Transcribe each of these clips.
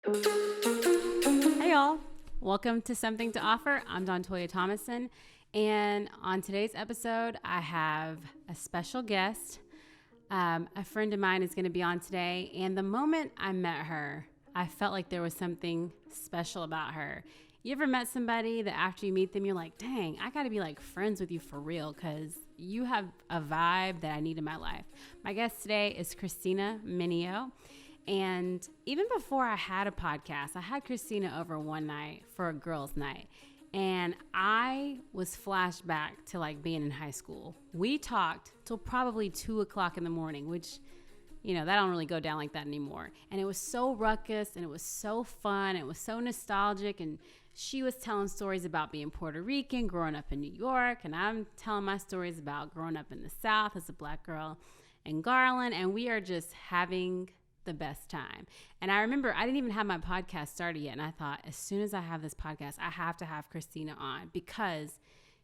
Hey y'all, welcome to Something to Offer. I'm Dontoya Thomason, and on today's episode, I have a special guest. A friend of mine is going to be on today, and the moment I met her, I felt like there was something special about her. You ever met somebody that after you meet them, you're like, dang, I got to be like friends with you for real because you have a vibe that I need in my life. My guest today is Cristina Mineo. And even before I had a podcast, I had Cristina over one night for a girls' night. And I was flashed back to like being in high school. We talked till probably 2 o'clock in the morning, which, you know, that don't really go down like that anymore. And it was so ruckus and it was so fun. It was so nostalgic. And she was telling stories about being Puerto Rican, growing up in New York. And I'm telling my stories about growing up in the South as a black girl in Garland. And we are just having the best time. And I remember I didn't even have my podcast started yet. And I thought, as soon as I have this podcast, I have to have Cristina on because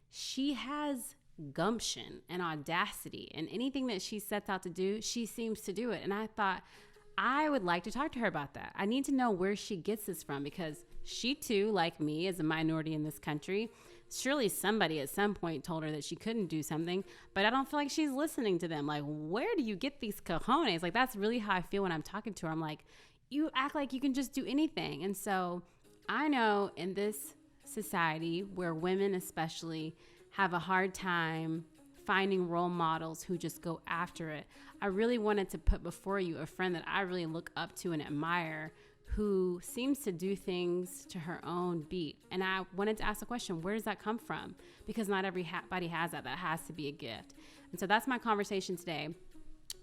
she has gumption and audacity, and anything that she sets out to do, she seems to do it. And I thought I would like to talk to her about that. I need to know where she gets this from because she too, like me, is a minority in this country. Surely somebody at some point told her that she couldn't do something, but I don't feel like she's listening to them. Like, where do you get these cojones? Like, that's really how I feel when I'm talking to her. I'm like, you act like you can just do anything. And so I know in this society where women especially have a hard time finding role models who just go after it, I really wanted to put before you a friend that I really look up to and admire, who seems to do things to her own beat. And I wanted to ask the question, where does that come from? Because not everybody has that. That has to be a gift. And so that's my conversation today.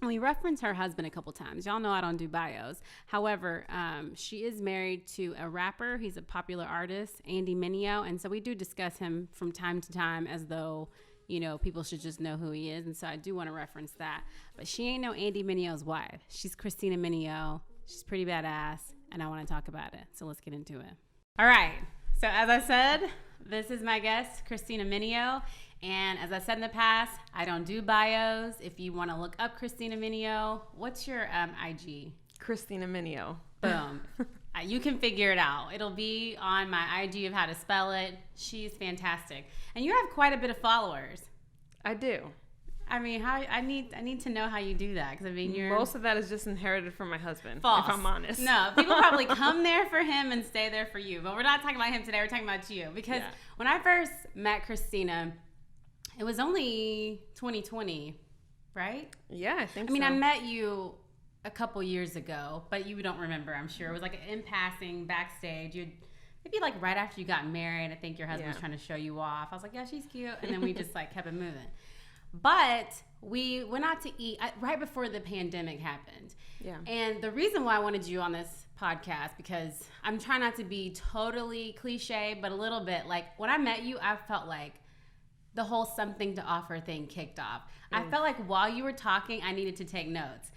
And we reference her husband a couple times. Y'all know I don't do bios. However, she is married to a rapper. He's a popular artist, Andy Mineo. And so we do discuss him from time to time as though, you know, people should just know who he is. And so I do want to reference that. But she ain't no Andy Mineo's wife. She's Cristina Mineo. She's pretty badass. And I want to talk about it. So let's get into it. All right. So as I said, this is my guest, Cristina Mineo. And as I said in the past, I don't do bios. If you want to look up Cristina Mineo, what's your IG? Cristina Mineo. Boom. You can figure it out. It'll be on my IG of how to spell it. She's fantastic. And you have quite a bit of followers. I do. I mean, how I need to know how you do that, because I mean, most of that is just inherited from my husband. False. If I'm honest. No, people probably come there for him and stay there for you. But we're not talking about him today. We're talking about you, because when I first met Cristina, it was only 2020, right? Yeah, I think. I mean, I met you a couple years ago, but you don't remember, I'm sure. It was like in passing backstage. You'd maybe like right after you got married. I think your husband was trying to show you off. I was like, yeah, she's cute, and then we just like kept it moving. But we went out to eat right before the pandemic happened. Yeah. And the reason why I wanted you on this podcast, because I'm trying not to be totally cliche, but a little bit. Like, when I met you, I felt like the whole Something to Offer thing kicked off. I felt like while you were talking, I needed to take notes.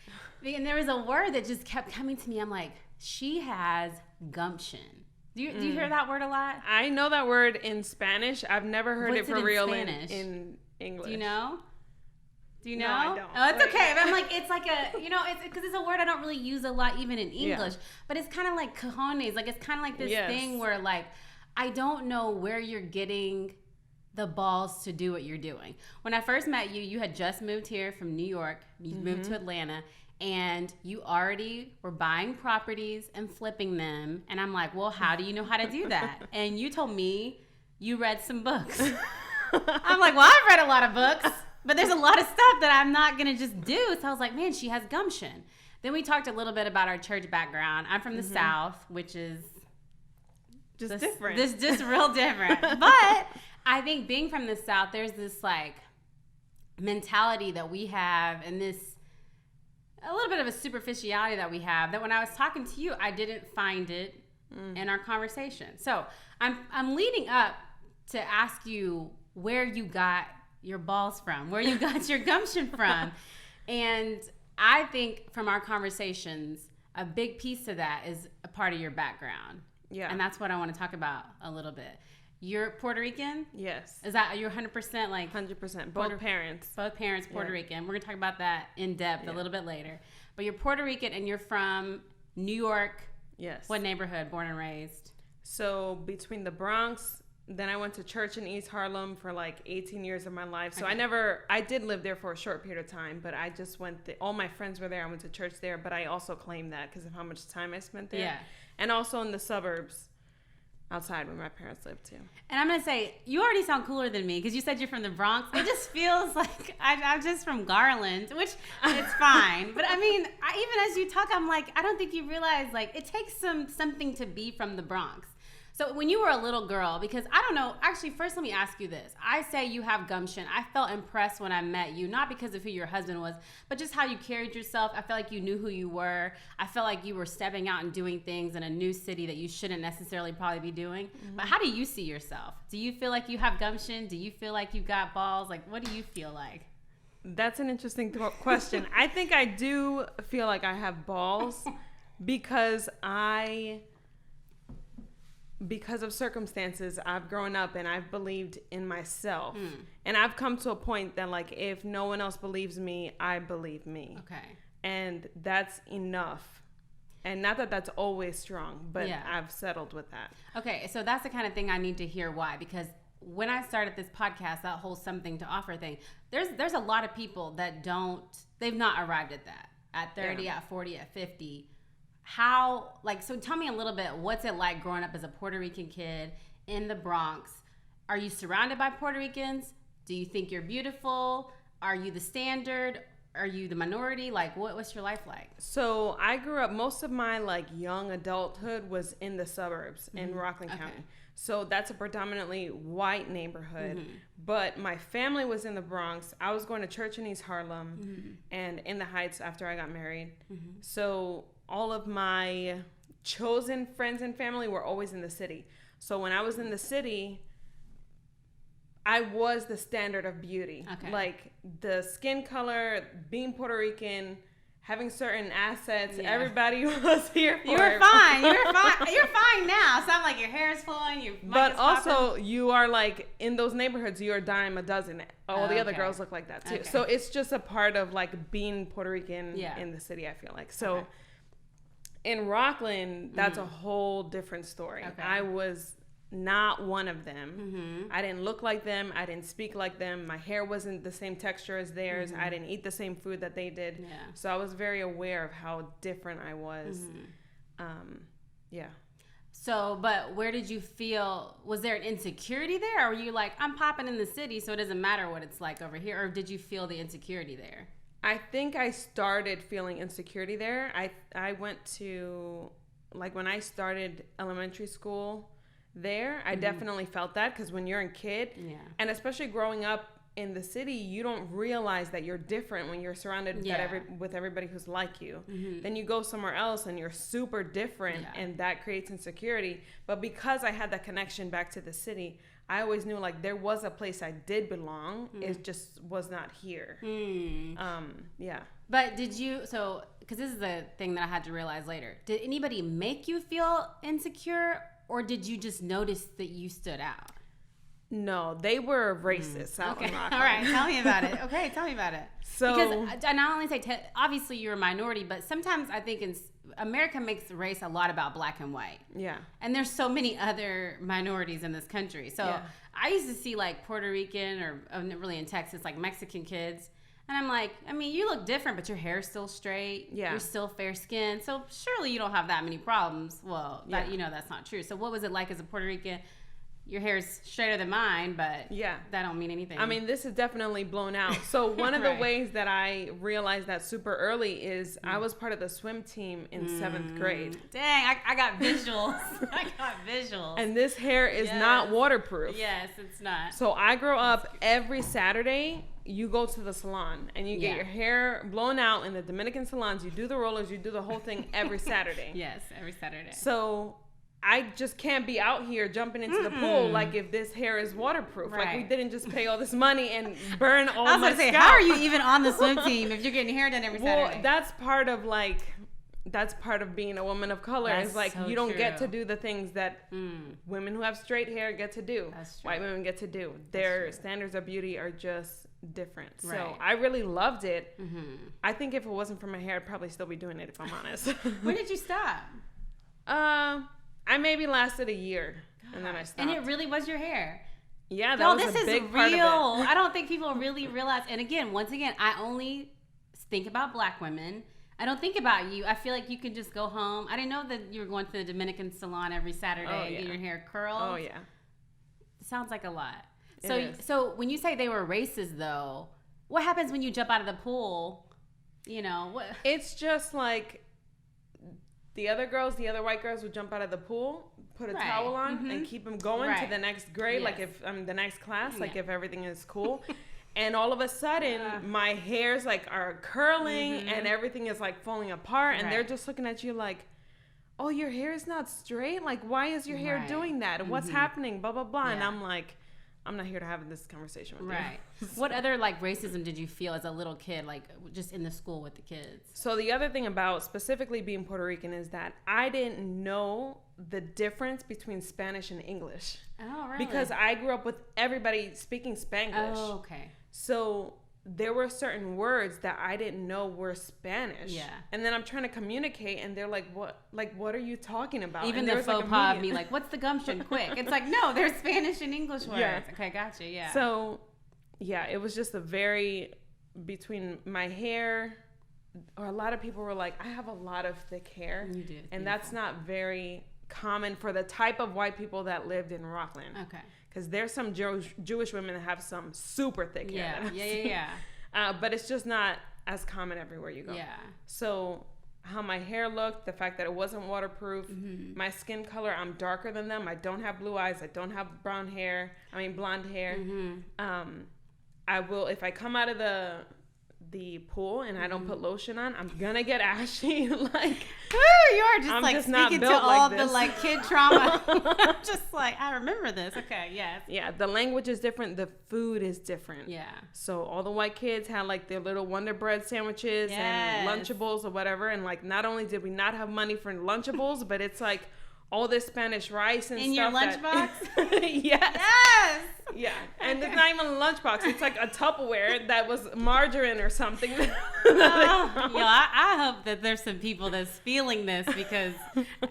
And there was a word that just kept coming to me. I'm like, she has gumption. Do you hear that word a lot? I know that word in Spanish. I've never heard it for real in English. Do you know? No, I don't. Oh, it's okay. I'm like, it's like a, you know, it's because it's a word I don't really use a lot even in English. But it's kind of like cojones. Like, it's kind of like this thing where, like, I don't know where you're getting the balls to do what you're doing. When I first met you, you had just moved here from New York. You moved to Atlanta. And you already were buying properties and flipping them. And I'm like, well, how do you know how to do that? And you told me you read some books. I'm like, well, I've read a lot of books, but there's a lot of stuff that I'm not going to just do. So I was like, man, she has gumption. Then we talked a little bit about our church background. I'm from the South, which is just different. Just real different. But I think being from the South, there's this like mentality that we have, and this a little bit of a superficiality that we have, that when I was talking to you, I didn't find it in our conversation. So I'm leading up to ask you where you got your balls from, where you got your gumption from. And I think from our conversations, a big piece of that is a part of your background. Yeah. And that's what I want to talk about a little bit. You're Puerto Rican? Yes. Is that, you're 100% like? 100%. Both parents. Both parents Puerto Rican. We're going to talk about that in depth a little bit later. But you're Puerto Rican and you're from New York Yes. What neighborhood, born and raised? So between the Bronx, then I went to church in East Harlem for like 18 years of my life. So I did live there for a short period of time, but I just all my friends were there. I went to church there, but I also claimed that because of how much time I spent there. Yeah. And also in the suburbs outside where my parents lived too. And I'm going to say, you already sound cooler than me because you said you're from the Bronx. It just feels like I'm just from Garland, which it's fine. But I mean, even as you talk, I'm like, I don't think you realize like it takes something to be from the Bronx. So when you were a little girl, because I don't know, actually, first let me ask you this. I say you have gumption. I felt impressed when I met you, not because of who your husband was, but just how you carried yourself. I felt like you knew who you were. I felt like you were stepping out and doing things in a new city that you shouldn't necessarily probably be doing. Mm-hmm. But how do you see yourself? Do you feel like you have gumption? Do you feel like you got balls? Like, what do you feel like? That's an interesting question. I think I do feel like I have balls because of circumstances, I've grown up and I've believed in myself. And I've come to a point that like, if no one else believes me, I believe me. Okay. And that's enough. And not that that's always strong, but I've settled with that. Okay. So that's the kind of thing I need to hear why, because when I started this podcast, that whole something to offer thing, there's a lot of people that they've not arrived at that at 30, at 40, at 50. So tell me a little bit, what's it like growing up as a Puerto Rican kid in the Bronx? Are you surrounded by Puerto Ricans? Do you think you're beautiful? Are you the standard? Are you the minority? Like, what's your life like? So I grew up, most of my like young adulthood was in the suburbs in Rockland County. So that's a predominantly white neighborhood. But my family was in the Bronx. I was going to church in East Harlem and in the Heights after I got married. So all of my chosen friends and family were always in the city. So when I was in the city, I was the standard of beauty. Okay. Like the skin color, being Puerto Rican, having certain assets, everybody was here for. You were fine. You're fine now. Sound like your hair is flowing. But also, you are like in those neighborhoods. You are a dime a dozen. All the other girls look like that too. Okay. So it's just a part of like being Puerto Rican in the city. I feel like so. In Rockland, that's a whole different story. Okay. I was not one of them. I didn't look like them. I didn't speak like them. My hair wasn't the same texture as theirs. I didn't eat the same food that they did. Yeah. So I was very aware of how different I was. So, but where did you feel, was there an insecurity there? Or were you like, I'm popping in the city, so it doesn't matter what it's like over here? Or did you feel the insecurity there? I think I started feeling insecurity there. I went to, like when I started elementary school there, I definitely felt that because when you're a kid, and especially growing up in the city, you don't realize that you're different when you're surrounded with everybody who's like you. Then you go somewhere else and you're super different and that creates insecurity. But because I had that connection back to the city, I always knew like there was a place I did belong. It just was not here. But did you, because this is the thing that I had to realize later, did anybody make you feel insecure or did you just notice that you stood out? No, they were racist. Okay. All right. Tell me about it. Okay. Tell me about it. So, because I not only say, obviously you're a minority, but sometimes I think America makes race a lot about black and white. Yeah. And there's so many other minorities in this country. So I used to see like Puerto Rican or really in Texas, like Mexican kids. And I'm like, I mean, you look different, but your hair's still straight. Yeah. You're still fair skinned. So surely you don't have that many problems. Well, that's not true. So what was it like as a Puerto Rican? Your hair's straighter than mine, but that don't mean anything. I mean, this is definitely blown out. So one of the ways that I realized that super early is I was part of the swim team in 7th grade. Dang, I got visuals. And this hair is not waterproof. Yes, it's not. So I grow up every Saturday. You go to the salon and you get your hair blown out in the Dominican salons. You do the rollers. You do the whole thing every Saturday. Yes, every Saturday. So I just can't be out here jumping into the pool like if this hair is waterproof. Right. Like we didn't just pay all this money and burn all my scalp. I was going to say, how are you even on the swim team if you're getting hair done every Saturday? Well, that's part of being a woman of color. It's like you don't get to do the things that women who have straight hair get to do. That's true. White women get to do. Their standards of beauty are just different. Right. So I really loved it. I think if it wasn't for my hair, I'd probably still be doing it if I'm honest. When did you stop? I maybe lasted a year, and then I stopped. And it really was your hair. Yeah, that was a big part of it. I don't think people really realize. And once again, I only think about Black women. I don't think about you. I feel like you can just go home. I didn't know that you were going to the Dominican salon every Saturday and get your hair curled. Oh, yeah. It sounds like a lot. So when you say they were racist, though, what happens when you jump out of the pool? You know, what? It's just like the other white girls would jump out of the pool, put a towel on, and keep them going to the next grade, like if the next class, like if everything is cool. And all of a sudden, my hairs like are curling and everything is like falling apart, and they're just looking at you like, "Oh, your hair is not straight. Like, why is your hair doing that? What's happening? Blah blah blah." And I'm like, I'm not here to have this conversation with you. What other like racism did you feel as a little kid, like just in the school with the kids? So the other thing about specifically being Puerto Rican is that I didn't know the difference between Spanish and English. Oh, really? Because I grew up with everybody speaking Spanglish. Oh, okay. So there were certain words that I didn't know were Spanish. Yeah. And then I'm trying to communicate, and they're like, "What? Like, what are you talking about?" Even the faux pas of me, like, "What's the gumption? Quick!" It's like, no, there's Spanish and English words. Yeah. Okay, gotcha. Yeah. So, yeah, it was just between my hair, or a lot of people were like, "I have a lot of thick hair," You do, and that's not very common for the type of white people that lived in Rockland. Okay. Because there's some Jewish women that have some super thick hair. Yeah. But it's just not as common everywhere you go. Yeah. So how my hair looked, the fact that it wasn't waterproof, my skin color, I'm darker than them. I don't have blue eyes. I don't have blonde hair. I will, if I come out of the pool and I don't put lotion on, I'm gonna get ashy. Like, you are just like speaking to all the like kid trauma. Just like, I remember this. Okay, yes. Yeah, the language is different. The food is different. Yeah. So all the white kids had like their little Wonder Bread sandwiches and Lunchables or whatever. And like, not only did we not have money for Lunchables, but it's like all this Spanish rice and in stuff. In your lunchbox? Yes. Yes. Yeah. And it's not even a lunchbox. It's like a Tupperware that was margarine or something. I hope that there's some people that's feeling this, because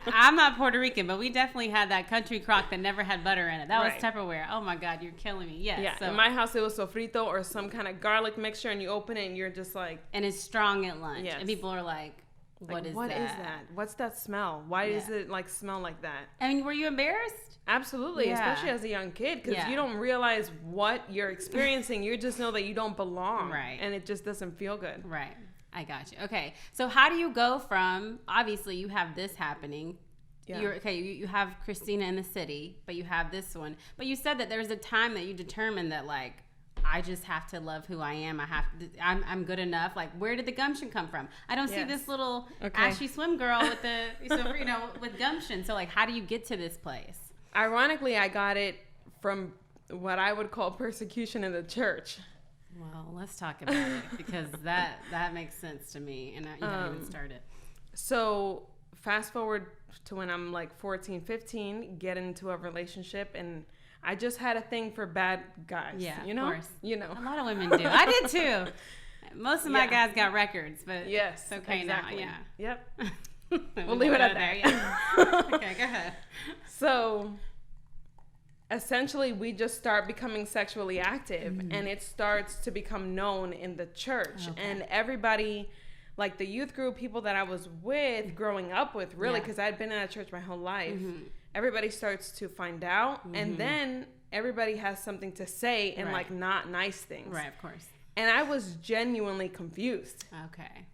I'm not Puerto Rican, but we definitely had that country crock that never had butter in it. That was Tupperware. Oh my God, you're killing me. Yes. Yeah. So. In my house, it was sofrito or some kind of garlic mixture, and you open it and you're just like. And it's strong at lunch. Yes. And people are like, What is that? What's that smell? Why does it like smell like that? I mean, were you embarrassed? Absolutely, especially as a young kid, because you don't realize what you're experiencing. You just know that you don't belong, right? And it just doesn't feel good, right? I got you. Okay, so how do you go from, obviously you have this happening, you have Cristina in the city, but you have this one, but you said that there's a time that you determined that like, I just have to love who I am. I'm good enough. Like, where did the gumption come from? I don't see this little ashy swim girl with with gumption. So like, how do you get to this place? Ironically, I got it from what I would call persecution in the church. Well, let's talk about it, because that makes sense to me, and you haven't even started. So fast forward to when I'm like 14, 15, get into a relationship, and I just had a thing for bad guys. Yeah, you know? Of course. You know. A lot of women do. I did too. Most of my guys got records, but it's okay exactly. now. Yeah. Yep. We'll leave it at that. Yeah. Okay, go ahead. So essentially, we just start becoming sexually active, and it starts to become known in the church. Okay. And everybody, like the youth group, people that I was with, growing up with, really, because I'd been in a church my whole life, everybody starts to find out, and then everybody has something to say, and like not nice things. Right, of course. And I was genuinely confused. Okay.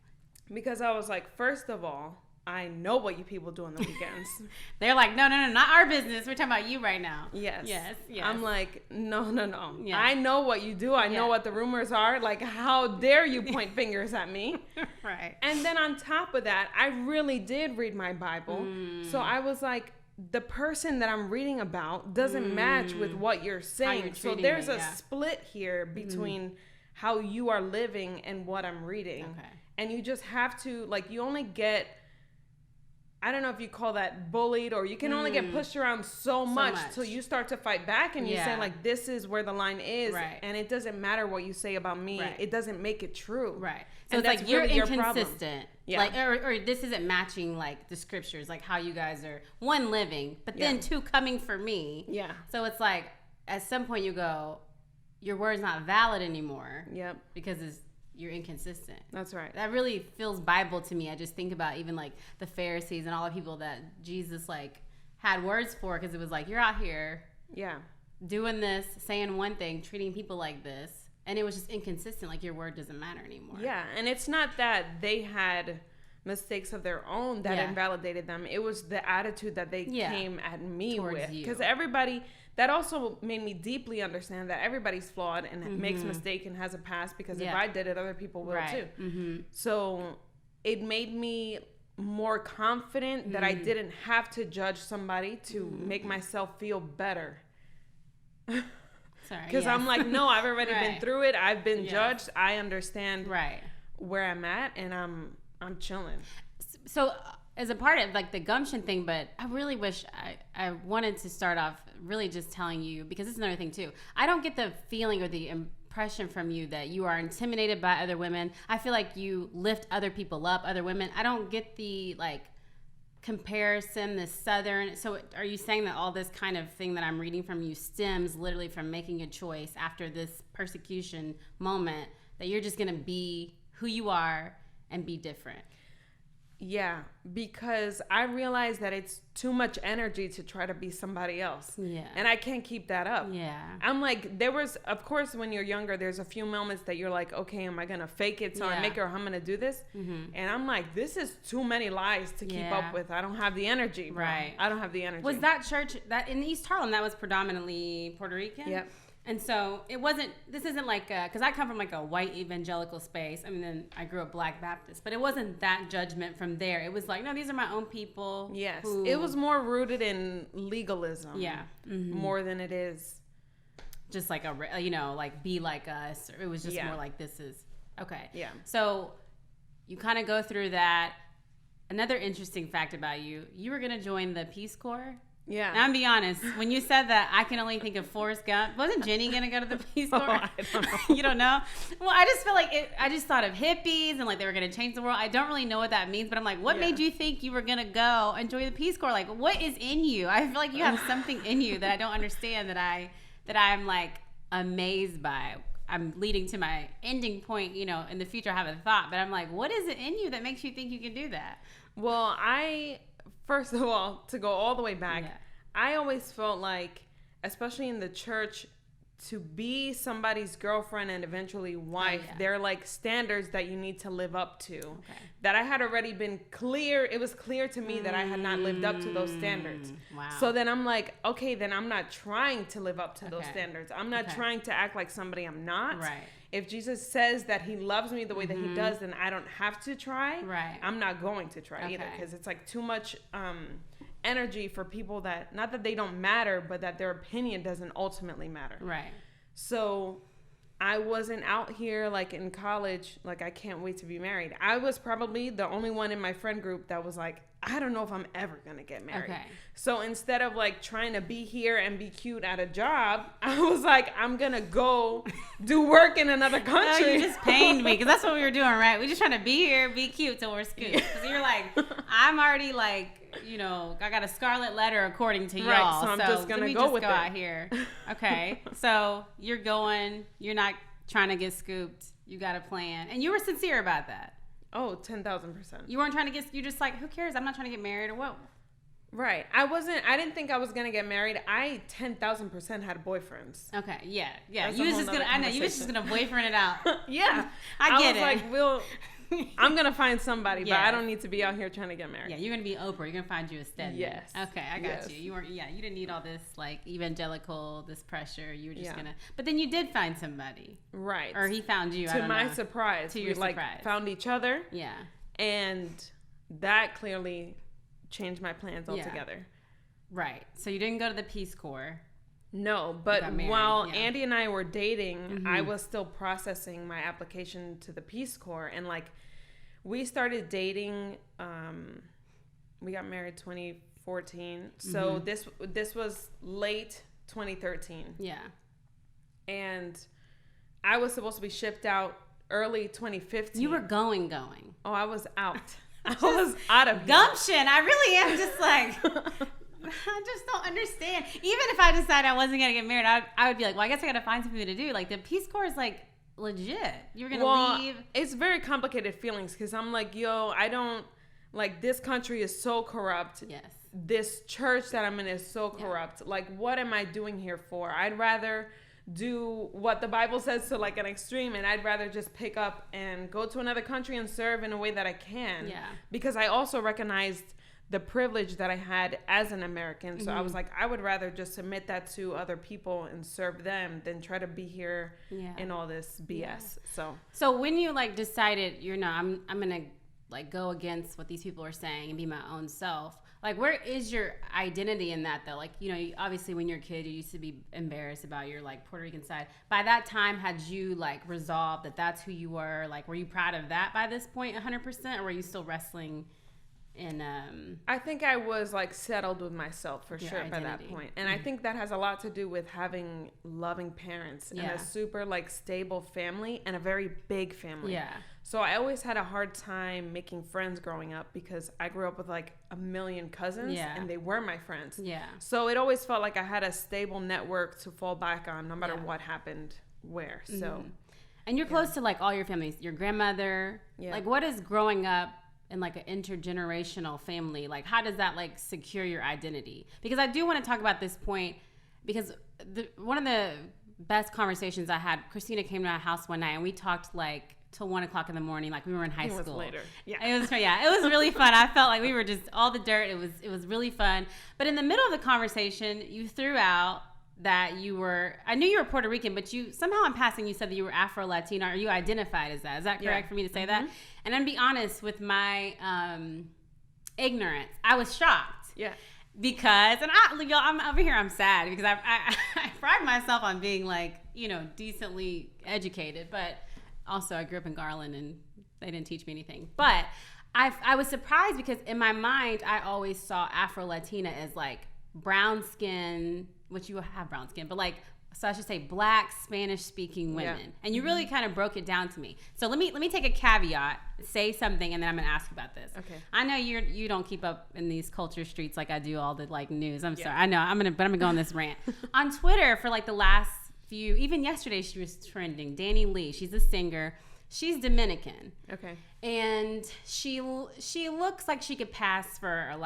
Because I was like, first of all, I know what you people do on the weekends. They're like, no, not our business. We're talking about you right now. Yes. Yes. I'm like, no. Yeah. I know what you do. I know what the rumors are. Like, how dare you point fingers at me? Right. And then on top of that, I really did read my Bible. So I was like, the person that I'm reading about doesn't match with what you're saying. So there's a split here between how you are living and what I'm reading. Okay. And you just have to, like, you only get, I don't know if you call that bullied, or you can only get pushed around so much till you start to fight back, and you say like, this is where the line is, and it doesn't matter what you say about me. It doesn't make it true. Right. So and it's like, you're really inconsistent. Yeah. Like, or this isn't matching like the scriptures, like how you guys are one living, but then two coming for me. Yeah. So it's like at some point you go, your word's not valid anymore. Yep. Because you're inconsistent. That's right. That really feels Bible to me. I just think about even like the Pharisees and all the people that Jesus like had words for, because it was like, you're out here doing this, saying one thing, treating people like this. And it was just inconsistent. Like, your word doesn't matter anymore. Yeah. And it's not that they had mistakes of their own that invalidated them. It was the attitude that they came at me towards with. Because everybody, that also made me deeply understand that everybody's flawed and makes mistake and has a past. Because if I did it, other people will too. So it made me more confident that I didn't have to judge somebody to make myself feel better. Because I'm like, no, I've already been through it. I've been judged. I understand where I'm at, and I'm chilling. So as a part of like the gumption thing, but I really wish I wanted to start off really just telling you, because this is another thing too. I don't get the feeling or the impression from you that you are intimidated by other women. I feel like you lift other people up, other women. I don't get the like comparison, the southern. So are you saying that all this kind of thing that I'm reading from you stems literally from making a choice after this persecution moment, that you're just going to be who you are and be different? Yeah, because I realize that it's too much energy to try to be somebody else. Yeah. And I can't keep that up. Yeah. I'm like, there was, of course, when you're younger, there's a few moments that you're like, okay, am I going to fake it so I make it, or I'm going to do this? And I'm like, this is too many lies to keep up with. I don't have the energy. Bro. Right. I don't have the energy. Was that church, that in East Harlem, that was predominantly Puerto Rican? Yep. And so it wasn't, this isn't like, because I come from like a white evangelical space. I mean, then I grew up Black Baptist, but it wasn't that judgment from there. It was like, no, these are my own people. Yes. It was more rooted in legalism. Yeah. More than it is. Just like like be like us. It was just more like, this is, okay. Yeah. So you kind of go through that. Another interesting fact about you were going to join the Peace Corps. Yeah. Now, I'm be honest. When you said that, I can only think of Forrest Gump. Wasn't Jenny going to go to the Peace Corps? I don't know. You don't know? Well, I just feel like I just thought of hippies and like they were going to change the world. I don't really know what that means, but I'm like, what made you think you were going to go and join the Peace Corps? Like, what is in you? I feel like you have something in you that I don't understand, that I'm like amazed by. I'm leading to my ending point, in the future I have a thought, but I'm like, what is it in you that makes you think you can do that? Well, first of all, to go all the way back, I always felt like, especially in the church, to be somebody's girlfriend and eventually wife, they're like standards that you need to live up to. Okay. That I had already been clear. It was clear to me that I had not lived up to those standards. Wow. So then I'm like, okay, then I'm not trying to live up to those standards. I'm not trying to act like somebody I'm not. Right. If Jesus says that he loves me the way that he does, then I don't have to try. Right. I'm not going to try either, because it's like too much energy for people that, not that they don't matter, but that their opinion doesn't ultimately matter. Right. So I wasn't out here like in college, like I can't wait to be married. I was probably the only one in my friend group that was like, I don't know if I'm ever going to get married. Okay. So instead of like trying to be here and be cute at a job, I was like, I'm going to go do work in another country. Oh, you just pained me, because that's what we were doing, right? We're just trying to be here, be cute till we're scooped. Because you're like, I'm already like, I got a scarlet letter according to y'all. Right, so I'm just going to go with it. Out here. Okay. So you're not trying to get scooped. You got a plan. And you were sincere about that. Oh, 10,000%. You weren't trying to you're just like, who cares? I'm not trying to get married or what? Right. I didn't think I was going to get married. I 10,000% had boyfriends. Okay. Yeah. Yeah. You was just going to boyfriend it out. Yeah. I get it. I was like, I'm going to find somebody, but I don't need to be out here trying to get married. Yeah. You're going to be Oprah. You're going to find you a Stedman. Yes. Okay. I got you. You didn't need all this like evangelical, this pressure. You were just going to, but then you did find somebody. Right. Or he found you. To my surprise. To your surprise. Found each other. Yeah. And that clearly changed my plans altogether. Right. So you didn't go to the Peace Corps. No, but while Andy and I were dating, I was still processing my application to the Peace Corps, and like we started dating. We got married 2014, so this was late 2013. Yeah, and I was supposed to be shipped out early 2015. You were going. Oh, I was out. I was out of Gumption. I really am just like, I just don't understand. Even if I decided I wasn't going to get married, I would be like, well, I guess I got to find something to do. Like, the Peace Corps is like legit. You're going to leave. It's very complicated feelings because I'm like, yo, I don't, like, this country is so corrupt. Yes. This church that I'm in is so corrupt. Like, what am I doing here for? I'd rather do what the Bible says to like an extreme, and I'd rather just pick up and go to another country and serve in a way that I can. Yeah. Because I also recognized the privilege that I had as an American. So I was like, I would rather just submit that to other people and serve them than try to be here in all this BS. So when you like decided, I'm gonna like go against what these people are saying and be my own self, like, where is your identity in that, though? Like, obviously when you're a kid, you used to be embarrassed about your, like, Puerto Rican side. By that time, had you, like, resolved that that's who you were? Like, were you proud of that by this point, 100%? Or were you still wrestling in... I think I was, like, settled with myself, for sure, identity. by that point. And I think that has a lot to do with having loving parents and a super, like, stable family and a very big family. Yeah. So I always had a hard time making friends growing up because I grew up with like a million cousins and they were my friends. Yeah. So it always felt like I had a stable network to fall back on no matter what happened where. So. And you're close to like all your families, your grandmother. Yeah. Like, what is growing up in like an intergenerational family? Like, how does that like secure your identity? Because I do want to talk about this point because one of the best conversations I had, Cristina came to our house one night and we talked like till 1 o'clock in the morning, like we were in high school. It was later. It was really fun. I felt like we were just all the dirt. It was really fun. But in the middle of the conversation, you threw out that I knew you were Puerto Rican, but you somehow in passing you said that you were Afro Latina, or you identified as that. Is that correct for me to say that? And I'm be honest with my ignorance. I was shocked. Yeah. Because, and I'm over here, I'm sad because I pride myself on being like, decently educated, but also, I grew up in Garland, and they didn't teach me anything. But I was surprised because in my mind, I always saw Afro Latina as like brown skin, which you have brown skin, but like, so I should say Black Spanish speaking women. Yeah. And you really kind of broke it down to me. So let me take a caveat, say something, and then I'm gonna ask you about this. Okay. I know you don't keep up in these culture streets like I do all the like news. I'm sorry. I know I'm gonna go on this rant on Twitter for like the last few, even yesterday she was trending. Danny Lee, she's a singer. She's Dominican. Okay. And she looks like she could pass for a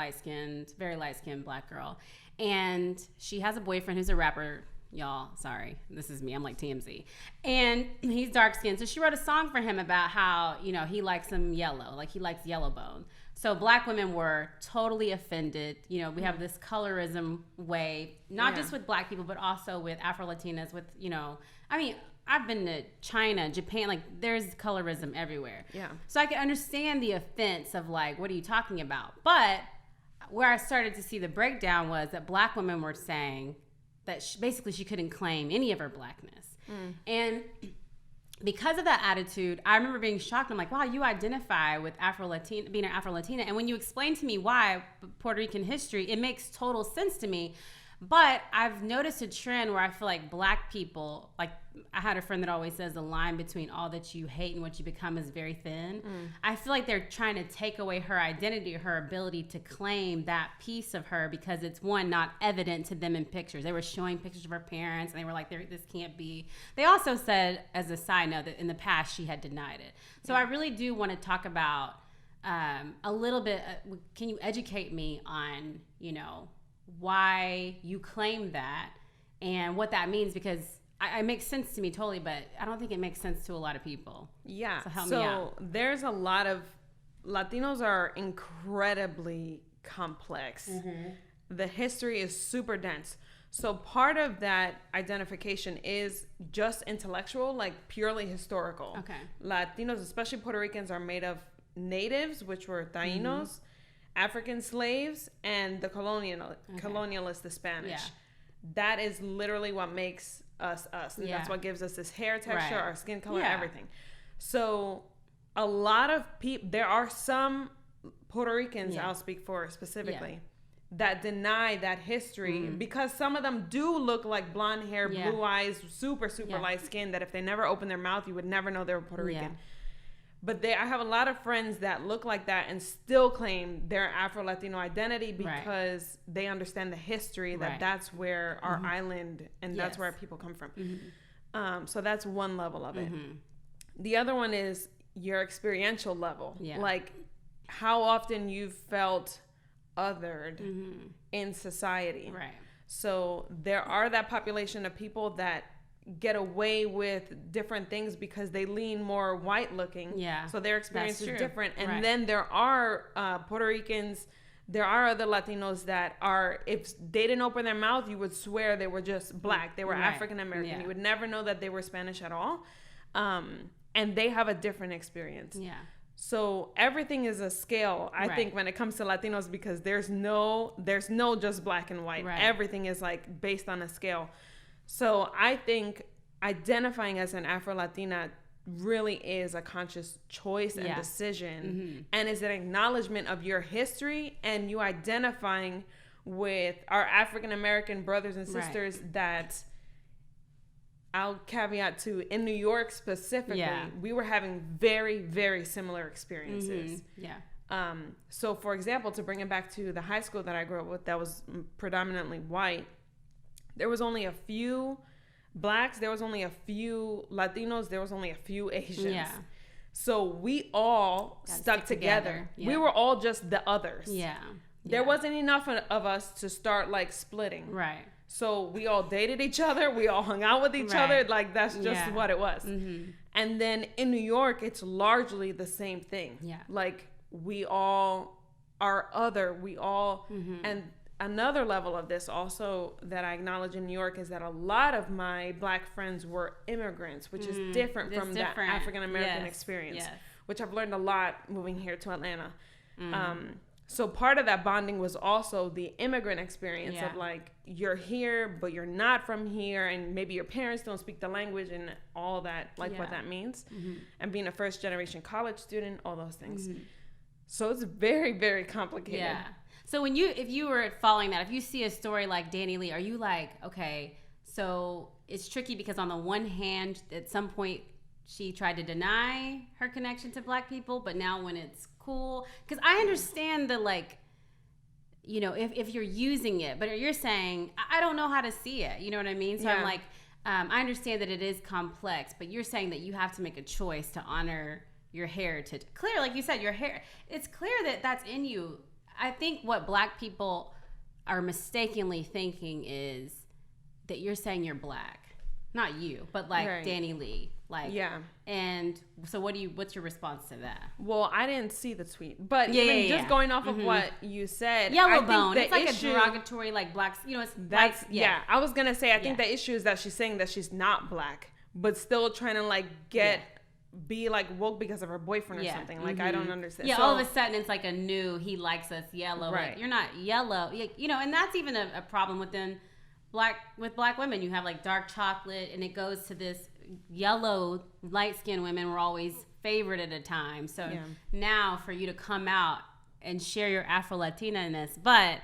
very light-skinned Black girl. And she has a boyfriend who's a rapper. Y'all, sorry, this is me. I'm like TMZ. And he's dark-skinned. So she wrote a song for him about how, he likes him yellow, like he likes yellow bone. So Black women were totally offended. We have this colorism wave, not just with Black people, but also with Afro-Latinas, with, I've been to China, Japan, like there's colorism everywhere. Yeah. So I can understand the offense of like, what are you talking about? But where I started to see the breakdown was that Black women were saying that basically she couldn't claim any of her Blackness. And because of that attitude, I remember being shocked. I'm like, wow, you identify with being an Afro-Latina. And when you explain to me why Puerto Rican history, it makes total sense to me. But I've noticed a trend where I feel like Black people, like I had a friend that always says the line between all that you hate and what you become is very thin. I feel like they're trying to take away her identity, her ability to claim that piece of her because it's, one, not evident to them in pictures. They were showing pictures of her parents and they were like, this can't be. They also said, as a side note, that in the past she had denied it. So I really do want to talk about a little bit, can you educate me on, why you claim that and what that means, because it makes sense to me totally, but I don't think it makes sense to a lot of people. Yeah. So help me out. There's a lot of Latinos are incredibly complex. The history is super dense. So part of that identification is just intellectual, like purely historical. Okay. Latinos, especially Puerto Ricans, are made of natives, which were Taínos, African slaves, and the colonialists, the Spanish. Yeah. That is literally what makes us us. And that's what gives us this hair texture, our skin color, everything. So a lot of people, there are some Puerto Ricans, I'll speak for specifically, that deny that history because some of them do look like blonde hair, blue eyes, super light skin, that if they never opened their mouth, you would never know they were Puerto Rican. But I have a lot of friends that look like that and still claim their Afro-Latino identity because they understand the history that that's where our island and that's where our people come from. So that's one level of it. The other one is your experiential level. Like how often you've felt othered in society. Right. So there are that population of people that get away with different things because they lean more white looking. Yeah. So their experience is different. And then there are Puerto Ricans, there are other Latinos that are, if they didn't open their mouth, you would swear they were just black. They were African American. You would never know that they were Spanish at all. And they have a different experience. Yeah. So everything is a scale, I think, when it comes to Latinos, because there's no just black and white. Everything is like based on a scale. So I think identifying as an Afro-Latina really is a conscious choice and decision, and is an acknowledgement of your history and you identifying with our African-American brothers and sisters that I'll caveat to, in New York specifically, we were having very, very similar experiences. So for example, to bring it back to the high school that I grew up with that was predominantly white, there was only a few blacks, there was only a few Latinos, there was only a few Asians. Yeah. So we all stuck together. Yeah. We were all just the others. Yeah. There wasn't enough of us to start like splitting. Right. So we all dated each other. We all hung out with each other. Like that's just what it was. And then in New York, it's largely the same thing. Yeah. Like we all are other. We all, and another level of this also that I acknowledge in New York is that a lot of my black friends were immigrants, which is different from the African American experience, which I've learned a lot moving here to Atlanta. So part of that bonding was also the immigrant experience of like, you're here, but you're not from here. And maybe your parents don't speak the language and all that, like what that means. And being a first generation college student, all those things. So it's very, very complicated. Yeah. So if you were following that, if you see a story like Danny Lee, are you like, okay, so it's tricky because on the one hand, at some point she tried to deny her connection to black people, but now when it's cool, because I understand the like, you know, if you're using it, but you're saying, I don't know how to see it. You know what I mean? So I'm like, I understand that it is complex, but you're saying that you have to make a choice to honor your heritage. Clear, like you said, your hair, it's clear that that's in you. I think what black people are mistakenly thinking is that you're saying you're black, not you, but like Danny Lee. Like, and so what's your response to that? Well, I didn't see the tweet, but going off of what you said, yellow bone, it's like a derogatory, like blacks, you know, it's I was going to say, I think the issue is that she's saying that she's not black, but still trying to like be like woke because of her boyfriend or something. Like, I don't understand. Yeah, so, all of a sudden it's like he likes us yellow. Right. Like, you're not yellow. You know, and that's even a problem with black women. You have like dark chocolate and it goes to this yellow, light-skinned women were always favored at a time. So now for you to come out and share your Afro-Latina-ness, but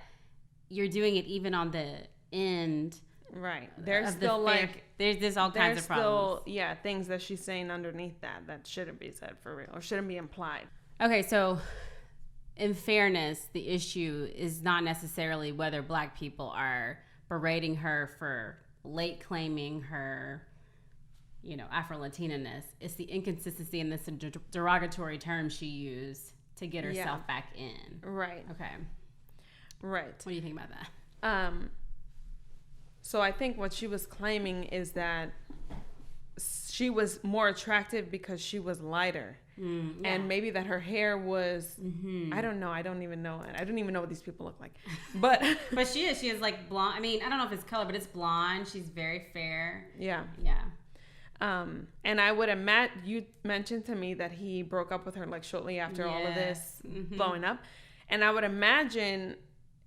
you're doing it even on the end. Right. There's still like there's all kinds of problems. Still, things that she's saying underneath that shouldn't be said for real or shouldn't be implied. Okay, so in fairness, the issue is not necessarily whether black people are berating her for late claiming her, you know, Afro-Latina-ness. It's the inconsistency in this derogatory term she used to get herself back in. Right. Okay. Right. What do you think about that? So I think what she was claiming is that she was more attractive because she was lighter. And maybe that her hair was, I don't know. I don't even know. I don't even know what these people look like. But but she is like blonde. I mean, I don't know if it's color, but it's blonde. She's very fair. Yeah. Yeah. And I would imagine, you mentioned to me that he broke up with her like shortly after all of this blowing up. And I would imagine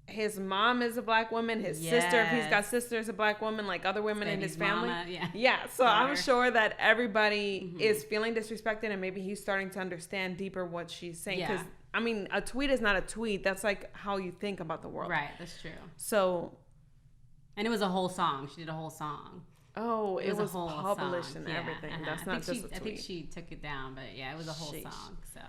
his mom is a black woman, his sister, if he's got sisters, a black woman, like other women in his family. Mama, so I'm sure that everybody is feeling disrespected and maybe he's starting to understand deeper what she's saying. Because, I mean, a tweet is not a tweet. That's like how you think about the world. Right, that's true. So. And it was a whole song. She did a whole song. Oh, it was a whole published song. and everything. That's not just a tweet. I think she took it down, but yeah, it was a whole song. So,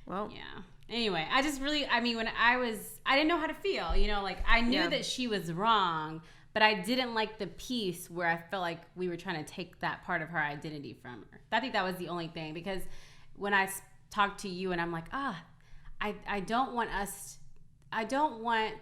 well, yeah. Anyway, I mean, when I didn't know how to feel, you know, like I knew that she was wrong, but I didn't like the piece where I felt like we were trying to take that part of her identity from her. I think that was the only thing, because when I talked to you and I'm like, I don't want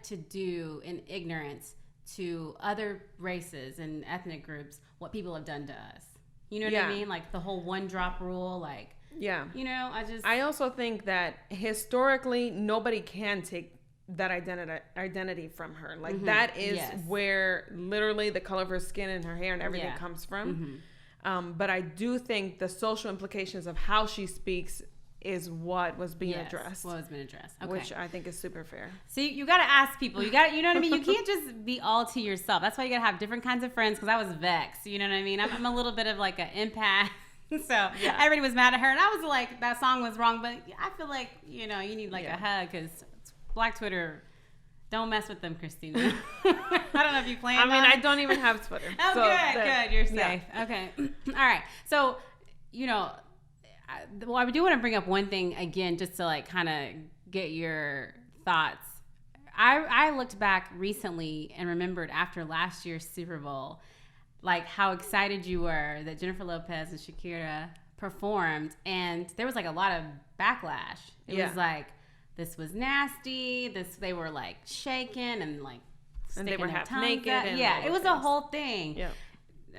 to do in ignorance to other races and ethnic groups what people have done to us. You know what I mean? Like the whole one drop rule, like, you know, I also think that historically nobody can take that identity from her. Like that is where literally the color of her skin and her hair and everything comes from. But I do think the social implications of how she speaks is what was being addressed. What was being addressed. Okay. Which I think is super fair. See, you got to ask people. You know what I mean? You can't just be all to yourself. That's why you got to have different kinds of friends, because I was vexed. You know what I mean? I'm a little bit of like an empath. So everybody was mad at her. And I was like, that song was wrong. But I feel like, you know, you need like a hug, because Black Twitter, don't mess with them, Christina. I don't know if you plan. I don't even have Twitter. Oh, so good. You're safe. Yeah. Okay. All right. So, you know, I do want to bring up one thing again, just to like kind of get your thoughts. I looked back recently and remembered after last year's Super Bowl, like how excited you were that Jennifer Lopez and Shakira performed, and there was like a lot of backlash. It was like, this was nasty. They were like shaking and like, and they were half naked. And it was a whole thing. Yeah.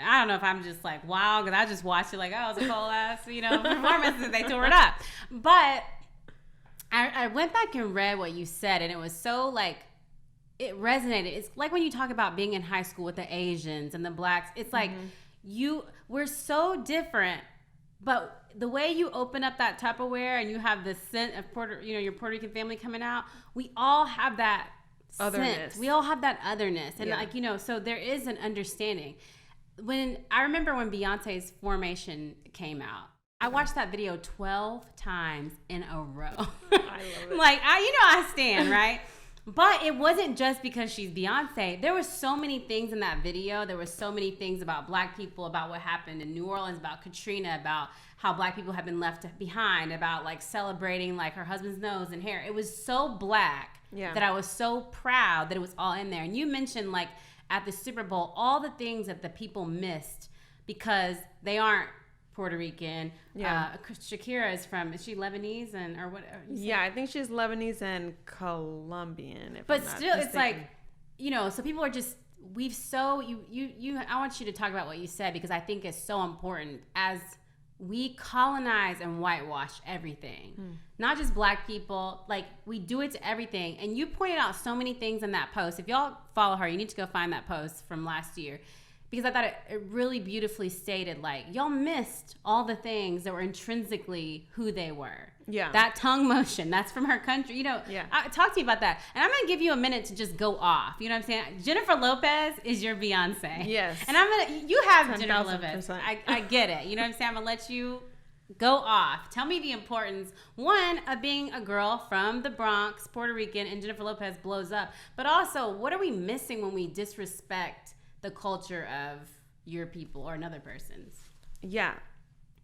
I don't know if I'm just like, wow, because I just watched it like, oh, it was a cool ass, you know, performance, and they tore it up. But I went back and read what you said, and it was so like, it resonated. It's like when you talk about being in high school with the Asians and the Blacks, it's like we're so different, but the way you open up that Tupperware and you have the scent of your Puerto Rican family coming out, we all have that otherness. We all have that otherness. And like, you know, so there is an understanding. I remember when Beyonce's Formation came out, I watched that video 12 times in a row. I love it. Like, I stand, right? But it wasn't just because she's Beyonce. There were so many things in that video. There were so many things about Black people, about what happened in New Orleans, about Katrina, about how Black people have been left behind, about like celebrating like her husband's nose and hair. It was so Black that I was so proud that it was all in there. And you mentioned like at the Super Bowl, all the things that the people missed because they aren't Puerto Rican. Shakira is she Lebanese or what? Yeah, I think she's Lebanese and Colombian. But still, it's like, you know, so people are just, I want you to talk about what you said, because I think it's so important as we colonize and whitewash everything. Not just Black people, like we do it to everything. And you pointed out so many things in that post. If y'all follow her, you need to go find that post from last year, because I thought it really beautifully stated, like, y'all missed all the things that were intrinsically who they were. Yeah. That tongue motion, that's from her country. You know, talk to me about that. And I'm going to give you a minute to just go off. You know what I'm saying? Jennifer Lopez is your Beyonce. Yes. And you have Jennifer Lopez. I get it. You know what I'm saying? I'm going to let you go off. Tell me the importance, one, of being a girl from the Bronx, Puerto Rican, and Jennifer Lopez blows up. But also, what are we missing when we disrespect the culture of your people or another person's? Yeah.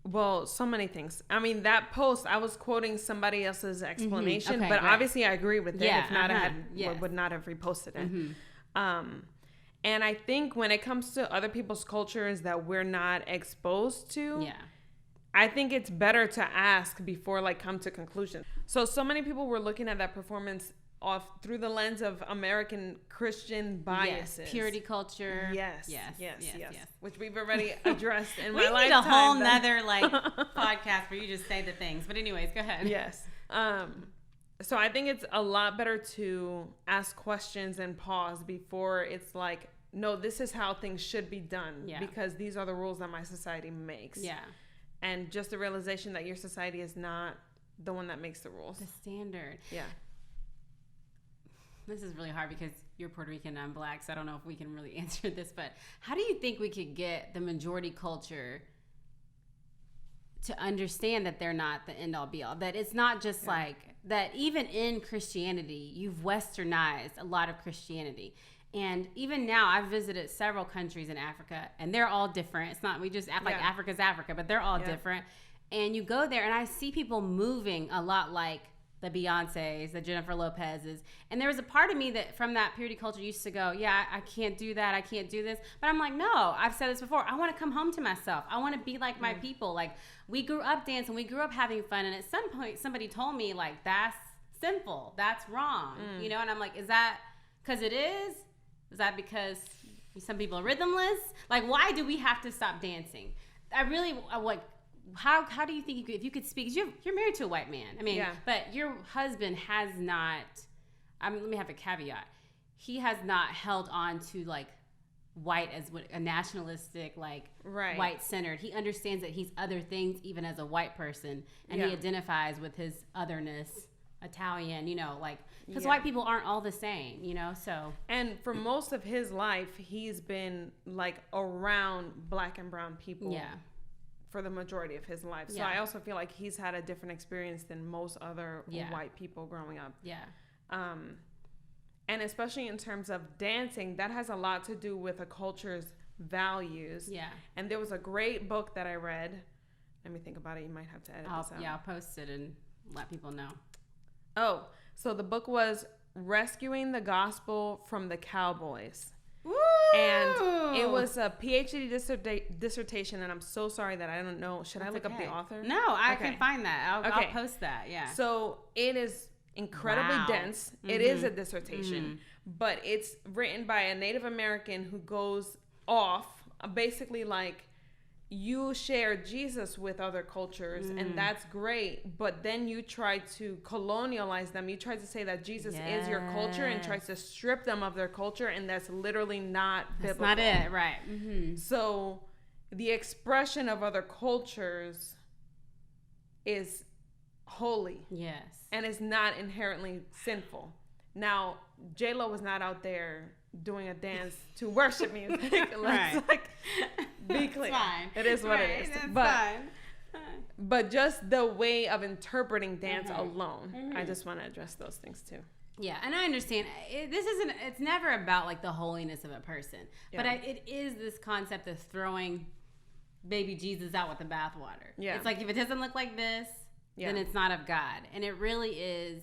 Well, so many things. I mean, that post, I was quoting somebody else's explanation, but obviously I agree with it. If not, I would not have reposted it. And I think when it comes to other people's cultures that we're not exposed to, I think it's better to ask before like come to conclusions. So many people were looking at that performance off through the lens of American Christian biases. Yes, purity culture. Yes. Which we've already addressed in my lifetime. We need a whole nother like podcast where you just say the things. But anyways, go ahead. Yes. So I think it's a lot better to ask questions and pause before it's like, no, this is how things should be done because these are the rules that my society makes. Yeah. And just the realization that your society is not the one that makes the rules. The standard. Yeah. This is really hard because you're Puerto Rican and I'm Black, so I don't know if we can really answer this, but how do you think we could get the majority culture to understand that they're not the end all be all? That it's not just like that. Even in Christianity, you've westernized a lot of Christianity. And even now, I've visited several countries in Africa, and they're all different. It's not, we just act like Africa's Africa, but they're all different. And you go there, and I see people moving a lot like the Beyoncés, the Jennifer Lopez's. And there was a part of me that from that purity culture used to go, yeah, I can't do that. I can't do this. But I'm like, no, I've said this before. I want to come home to myself. I want to be like my people. Like, we grew up dancing. We grew up having fun. And at some point, somebody told me, like, that's sinful. That's wrong. You know? And I'm like, is that because it is? Is that because some people are rhythmless? Like, why do we have to stop dancing? I really, like, how do you think you could, if you could speak, 'cause you're married to a white man. I mean, but your husband has not, let me have a caveat. He has not held on to like white as what a nationalistic, like white centered. He understands that he's other things even as a white person, and he identifies with his otherness, Italian, you know, like, because white people aren't all the same, you know, so. And for most of his life, he's been like around black and brown people. Yeah. For the majority of his life. So I also feel like he's had a different experience than most other white people growing up. Yeah. And especially in terms of dancing, that has a lot to do with a culture's values. Yeah. And there was a great book that I read. Let me think about it. You might have to edit this out. Yeah, I'll post it and let people know. Oh, so the book was Rescuing the Gospel from the Cowboys. Woo! And it was a PhD dissertation, and I'm so sorry that I don't know. Should I look up the author? No, I can find that. I'll post that, yeah. So it is incredibly dense. It is a dissertation, but it's written by a Native American who goes off, basically like, you share Jesus with other cultures, and that's great, but then you try to colonialize them. You try to say that Jesus is your culture and tries to strip them of their culture, and that's literally not biblical. That's not it, right. So the expression of other cultures is holy. Yes. And is not inherently sinful. Now, J-Lo was not out there doing a dance to worship music. Let's be clear. It's fine. It is what it is. But just the way of interpreting dance alone, I just want to address those things too. Yeah, and I understand. It's never about like the holiness of a person, but it is this concept of throwing baby Jesus out with the bathwater. Yeah. It's like, if it doesn't look like this, then it's not of God. And it really is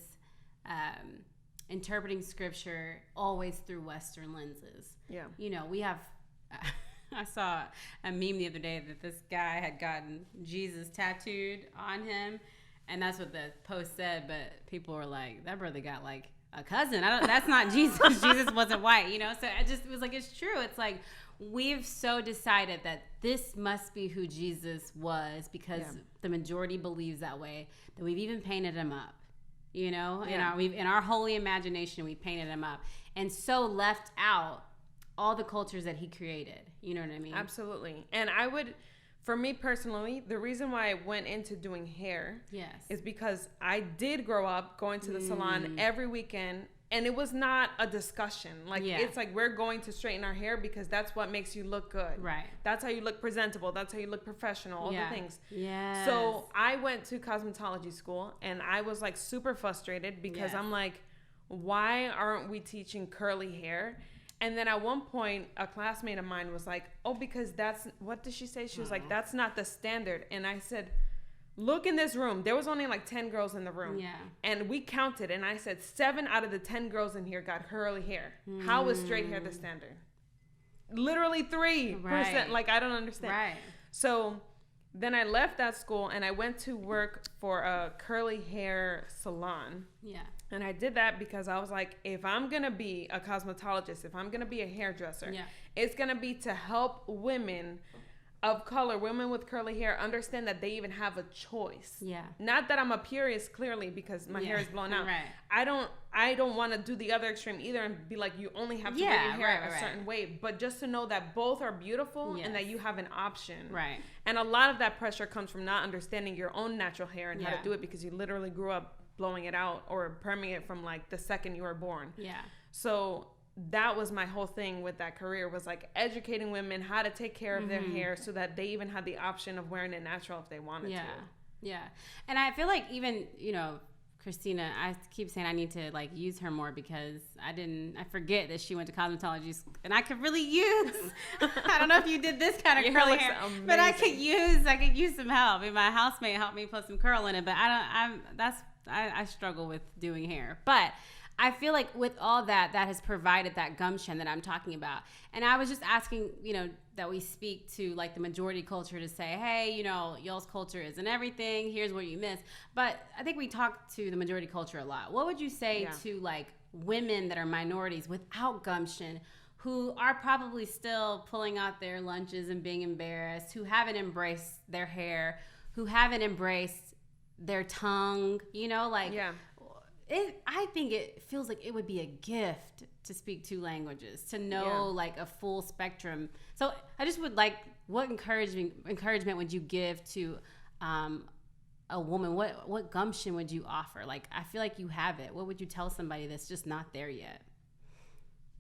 interpreting scripture always through Western lenses. Yeah. You know, we have, I saw a meme the other day that this guy had gotten Jesus tattooed on him, and that's what the post said, but people were like, that brother got like a cousin. That's not Jesus. Jesus wasn't white, you know? So it was like, it's true. It's like, we've so decided that this must be who Jesus was because the majority believes that way, that we've even painted him up. You know, in our holy imagination, we painted him up, and so left out all the cultures that he created. You know what I mean? Absolutely. And for me personally, the reason why I went into doing hair is because I did grow up going to the salon every weekend, and it was not a discussion. Like, it's like, we're going to straighten our hair because that's what makes you look good. Right. That's how you look presentable. That's how you look professional. All the things. Yeah. So I went to cosmetology school, and I was like super frustrated because I'm like, why aren't we teaching curly hair? And then at one point, a classmate of mine was like, oh, because what did she say? She was like, that's not the standard. And I said, look in this room. There was only like 10 girls in the room. Yeah. And we counted, and I said 7 out of the 10 girls in here got curly hair. How is straight hair the standard? Literally 3%. Right. Like, I don't understand. Right. So then I left that school, and I went to work for a curly hair salon. Yeah. And I did that because I was like, if I'm going to be a cosmetologist, if I'm going to be a hairdresser, it's going to be to help women of color, women with curly hair, understand that they even have a choice. Yeah. Not that I'm a purist, clearly, because my hair is blown out. Right. I don't want to do the other extreme either and be like, you only have to wear your hair a certain way. But just to know that both are beautiful and that you have an option. Right. And a lot of that pressure comes from not understanding your own natural hair and how to do it, because you literally grew up blowing it out or perming it from like the second you were born. Yeah. So that was my whole thing with that career, was like educating women how to take care of their hair so that they even had the option of wearing it natural if they wanted to. Yeah. And I feel like even, you know, Cristina, I keep saying I need to like use her more because I forget that she went to cosmetology and I could really use, I don't know if you did this kind of curly hair, amazing. But I could use some help. And my housemate helped me put some curl in it, but I struggle with doing hair. But I feel like with all that has provided that gumption that I'm talking about. And I was just asking, that we speak to like the majority culture to say, hey, y'all's culture isn't everything. Here's what you miss. But I think we talk to the majority culture a lot. What would you say to like women that are minorities without gumption, who are probably still pulling out their lunches and being embarrassed, who haven't embraced their hair, who haven't embraced their tongue, I think it feels like it would be a gift to speak two languages, to know like a full spectrum. So I just would like, what encouragement would you give to a woman? What gumption would you offer? Like, I feel like you have it. What would you tell somebody that's just not there yet?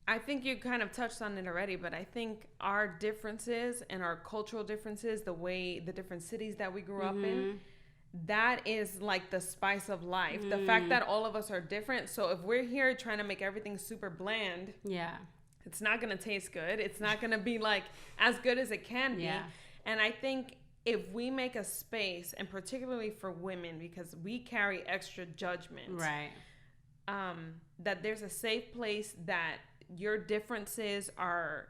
I think you kind of touched on it already, but I think our differences and our cultural differences, the different cities that we grew up in, that is like the spice of life. The fact that all of us are different. So if we're here trying to make everything super bland, it's not going to taste good. It's not going to be like as good as it can be. And I think if we make a space, and particularly for women, because we carry extra judgment, right? That there's a safe place that your differences are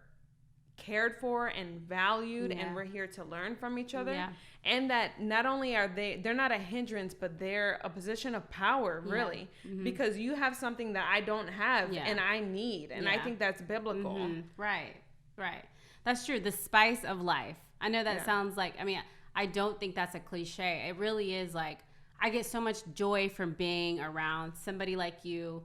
cared for and valued, and we're here to learn from each other, and that not only are they're not a hindrance, but they're a position of power, really, because you have something that I don't have and I need, and I think that's biblical. Right That's true. The spice of life. I know that sounds like, I don't think that's a cliche. It really is. Like, I get so much joy from being around somebody like you.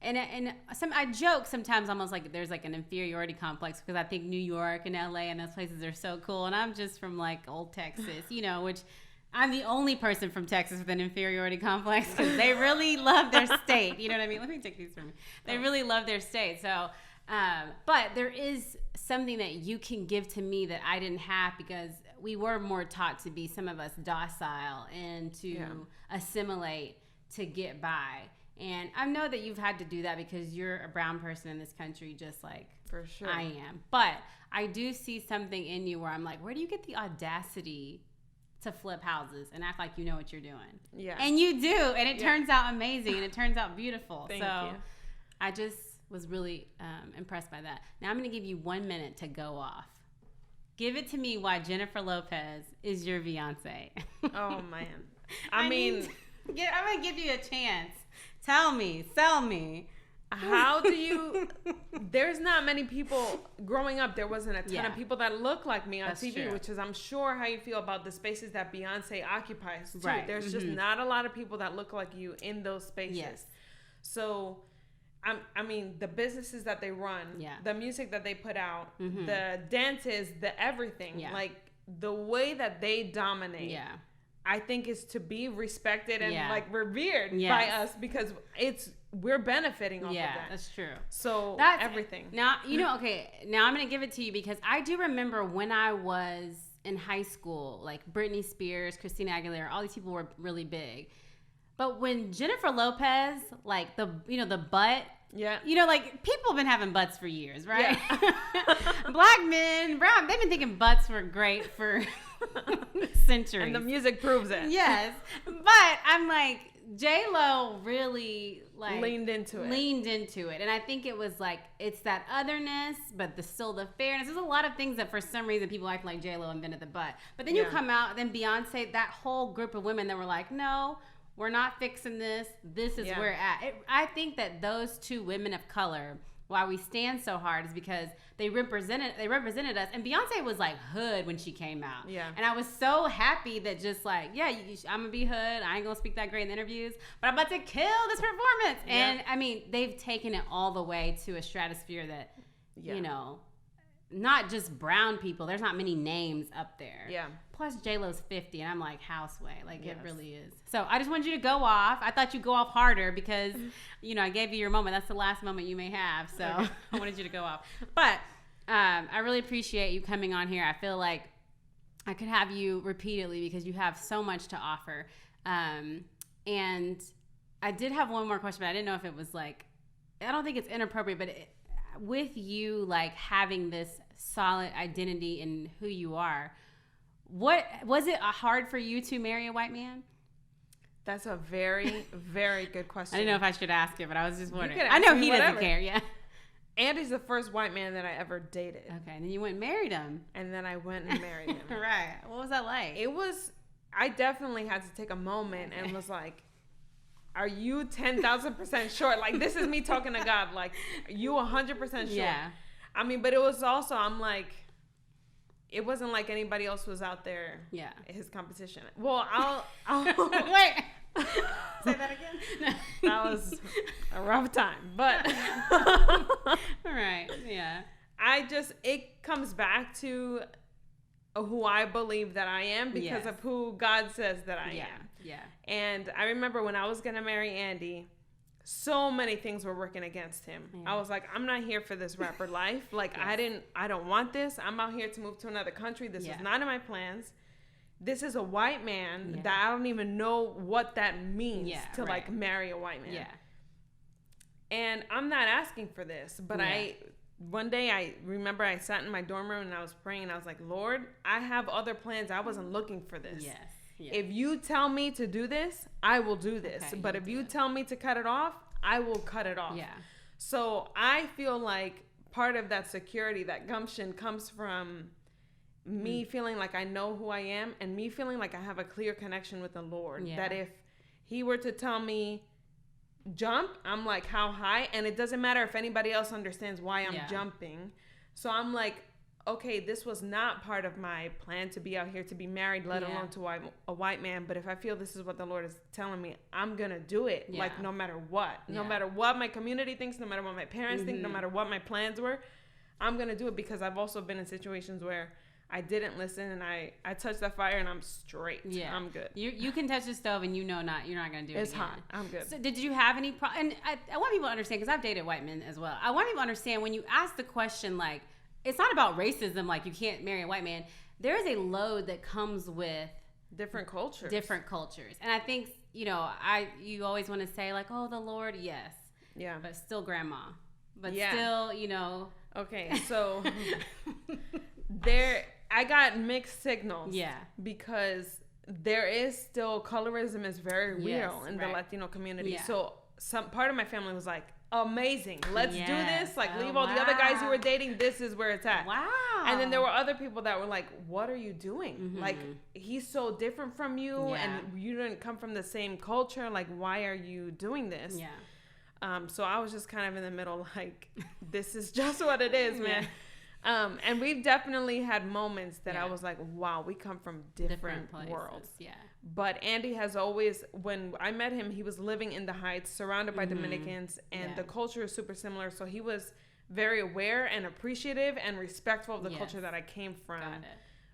And I joke sometimes, almost like there's like an inferiority complex, because I think New York and LA and those places are so cool, and I'm just from like old Texas, which I'm the only person from Texas with an inferiority complex, because they really love their state. You know what I mean? Let me take these from me. They really love their state. So, but there is something that you can give to me that I didn't have, because we were more taught to be, some of us, docile and to assimilate to get by. And I know that you've had to do that because you're a brown person in this country, just like for sure I am. But I do see something in you where I'm like, where do you get the audacity to flip houses and act like you know what you're doing? Yeah. And you do. And it turns out amazing, and it turns out beautiful. Thank you. I just was really impressed by that. Now I'm going to give you 1 minute to go off. Give it to me why Jennifer Lopez is your Beyonce. Oh, man. I mean, I'm going to give you a chance. Tell me, sell me. How do you... There's not many people... Growing up, there wasn't a ton of people that look like me on TV, true. Which is, I'm sure, how you feel about the spaces that Beyonce occupies, too. Right. There's just not a lot of people that look like you in those spaces. Yes. So, the businesses that they run, the music that they put out, the dances, the everything, like, the way that they dominate... I think is to be respected and like revered by us, because we're benefiting off of that. That's true. So that's everything. Now, okay, now I'm going to give it to you, because I do remember when I was in high school, like Britney Spears, Cristina Aguilera, all these people were really big. But when Jennifer Lopez, like the butt, like people have been having butts for years, right? Yeah. Black men, brown, they've been thinking butts were great for centuries. And the music proves it. Yes. But I'm like, J-Lo really like leaned into it. And I think it was like, it's that otherness, but still the fairness. There's a lot of things that for some reason people act like J-Lo invented the butt. But then you come out, then Beyonce, that whole group of women that were like, no, we're not fixing this. This is where we're at. I think that those two women of color, why we stand so hard, is because they represented us. And Beyonce was like hood when she came out. Yeah. And I was so happy that just like, I'm gonna be hood. I ain't gonna speak that great in the interviews, but I'm about to kill this performance. Yeah. And they've taken it all the way to a stratosphere that, not just brown people. There's not many names up there. Yeah. Plus J-Lo's 50, and I'm like, houseway. Like, it really is. So I just wanted you to go off. I thought you'd go off harder because, I gave you your moment. That's the last moment you may have. So I wanted you to go off. But I really appreciate you coming on here. I feel like I could have you repeatedly because you have so much to offer. And I did have one more question, but I didn't know if it was like, I don't think it's inappropriate, but with you like having this solid identity in who you are, what was it hard for you to marry a white man? That's a very, very good question. I didn't know if I should ask it, but I was just wondering. I know he doesn't care. Yeah. Andy's the first white man that I ever dated. Okay, and then you went and married him. And then I went and married him. Right. What was that like? I definitely had to take a moment and was like, are you 10,000% sure? Like, this is me talking to God. Like, are you 100% sure? Yeah. I mean, but it was also, I'm like, it wasn't like anybody else was out there. Yeah. His competition. Well, I'll wait. Say that again. That was a rough time, but all right. Yeah. It comes back to who I believe that I am because of who God says that I am. Yeah. And I remember when I was going to marry Andy, so many things were working against him. Yeah. I was like, I'm not here for this rapper life. Like, I don't want this. I'm out here to move to another country. This was not in my plans. This is a white man that I don't even know what that means to like marry a white man. Yeah. And I'm not asking for this, but one day I remember I sat in my dorm room and I was praying and I was like, Lord, I have other plans. I wasn't looking for this. Yes. Yeah. If you tell me to do this, I will do this. Okay, but if you tell me to cut it off, I will cut it off. Yeah. So I feel like part of that security, that gumption comes from me feeling like I know who I am and me feeling like I have a clear connection with the Lord. Yeah. That if he were to tell me jump, I'm like, how high? And it doesn't matter if anybody else understands why I'm jumping. So I'm like, okay, this was not part of my plan to be out here to be married, let alone to a white man. But if I feel this is what the Lord is telling me, I'm going to do it. Yeah. Like no matter what. No matter what my community thinks, no matter what my parents think, no matter what my plans were, I'm going to do it because I've also been in situations where I didn't listen and I touched that fire and I'm straight. Yeah. I'm good. You can touch the stove and you're not going to do it. It's again. Hot. I'm good. So did you have any and I want people to understand, because I've dated white men as well. I want people to understand when you ask the question, like, it's not about racism, like you can't marry a white man. There is a load that comes with different cultures. And I think, you always want to say like, oh, the Lord, yes. Yeah. But still grandma. But still, Okay, so I got mixed signals. Yeah. Because there is still, colorism is very real in the Latino community. Yeah. So some part of my family was like, amazing, let's do this. Like, leave all the other guys you were dating. This is where it's at. Wow. And then there were other people that were like, what are you doing? Mm-hmm. Like, he's so different from you and you didn't come from the same culture. Like, why are you doing this? Yeah. So I was just kind of in the middle, like, this is just what it is, man. And we've definitely had moments that I was like, wow, we come from different worlds. Yeah. But Andy has always, when I met him, he was living in the Heights, surrounded by Dominicans, and the culture is super similar. So he was very aware and appreciative and respectful of the culture that I came from,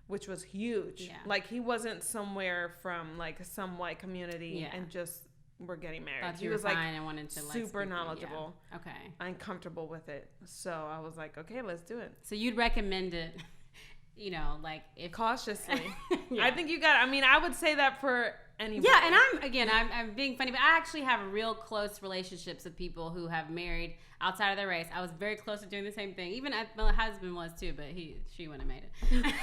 which was huge. Yeah. Like, he wasn't somewhere from, like, some white community and just, we're getting married. He was, like, and wanted to, super knowledgeable. Yeah. Okay. And comfortable with it. So I was like, okay, let's do it. So you'd recommend it, like, if cautiously. I think you got, I would say that for anybody. Yeah, and I'm being funny, but I actually have real close relationships with people who have married outside of their race. I was very close to doing the same thing. Even my husband was too, but she wouldn't have made it.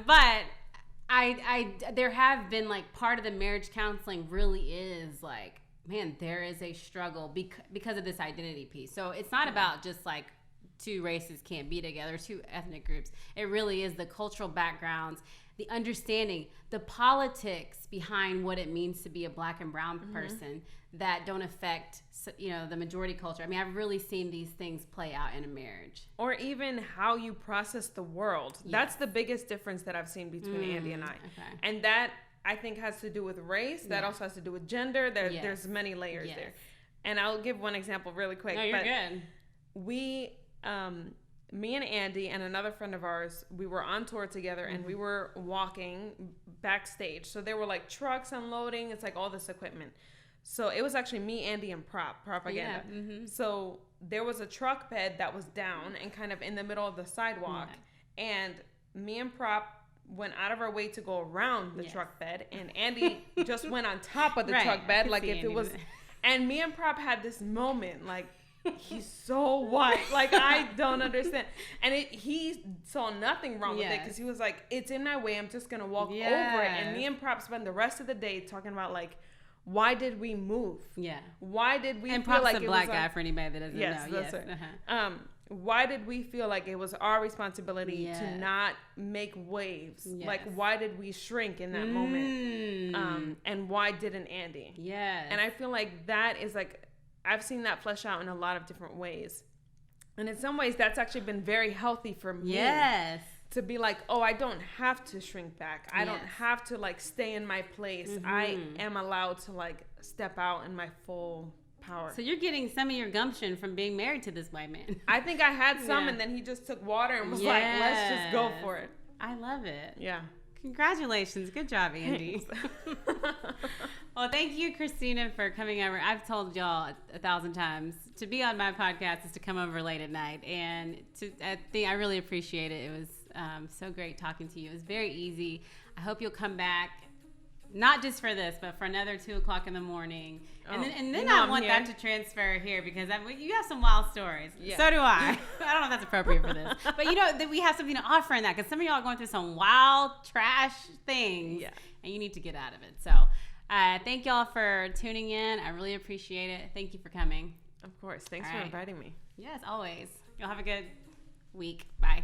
But there have been, like, part of the marriage counseling really is like, man, there is a struggle because of this identity piece. So it's not about just like two races can't be together, two ethnic groups. It really is the cultural backgrounds, the understanding, the politics behind what it means to be a black and brown person that don't affect, the majority culture. I've really seen these things play out in a marriage. Or even how you process the world. Yes. That's the biggest difference that I've seen between Andy and I. Okay. And that, I think, has to do with race. That also has to do with gender. There's many layers there. And I'll give one example really quick. No, you're good. Me and Andy and another friend of ours, we were on tour together and we were walking backstage. So there were like trucks unloading. It's like all this equipment. So it was actually me, Andy, and propaganda. Yeah. Mm-hmm. So there was a truck bed that was down and kind of in the middle of the sidewalk. Yeah. And me and Prop went out of our way to go around the truck bed, and Andy just went on top of the truck bed, like if it was. And me and Prop had this moment, like, he's so white, like I don't understand. And he saw nothing wrong with it because he was like, it's in my way, I'm just gonna walk over it. And me and Prop spent the rest of the day talking about like, why did we move? Yeah. Why did we feel like it was a black guy, for anybody that doesn't know? Yes, that's right. Uh-huh. Why did we feel like it was our responsibility to not make waves? Yes. Like, why did we shrink in that moment? And why didn't Andy? Yes. And I feel like that is like, I've seen that flesh out in a lot of different ways. And in some ways, that's actually been very healthy for me. Yes. To be like, oh, I don't have to shrink back. I don't have to, like, stay in my place. Mm-hmm. I am allowed to, like, step out in my full power. So you're getting some of your gumption from being married to this white man. I think I had some, and then he just took water and was like, let's just go for it. I love it. Yeah. Congratulations. Good job, Andy. Well, thank you, Cristina, for coming over. I've told y'all 1,000 times to be on my podcast is to come over late at night. And I really appreciate it. It was so great talking to you. It was very easy. I hope you'll come back, not just for this, but for another 2 o'clock in the morning. And then I want that to transfer here because you have some wild stories. Yeah. So do I. I don't know if that's appropriate for this. But you know that we have something to offer in that because some of y'all are going through some wild trash things. Yeah. And you need to get out of it. So thank y'all for tuning in. I really appreciate it. Thank you for coming. Of course. Thanks for inviting me. Yes, always. Y'all have a good week. Bye.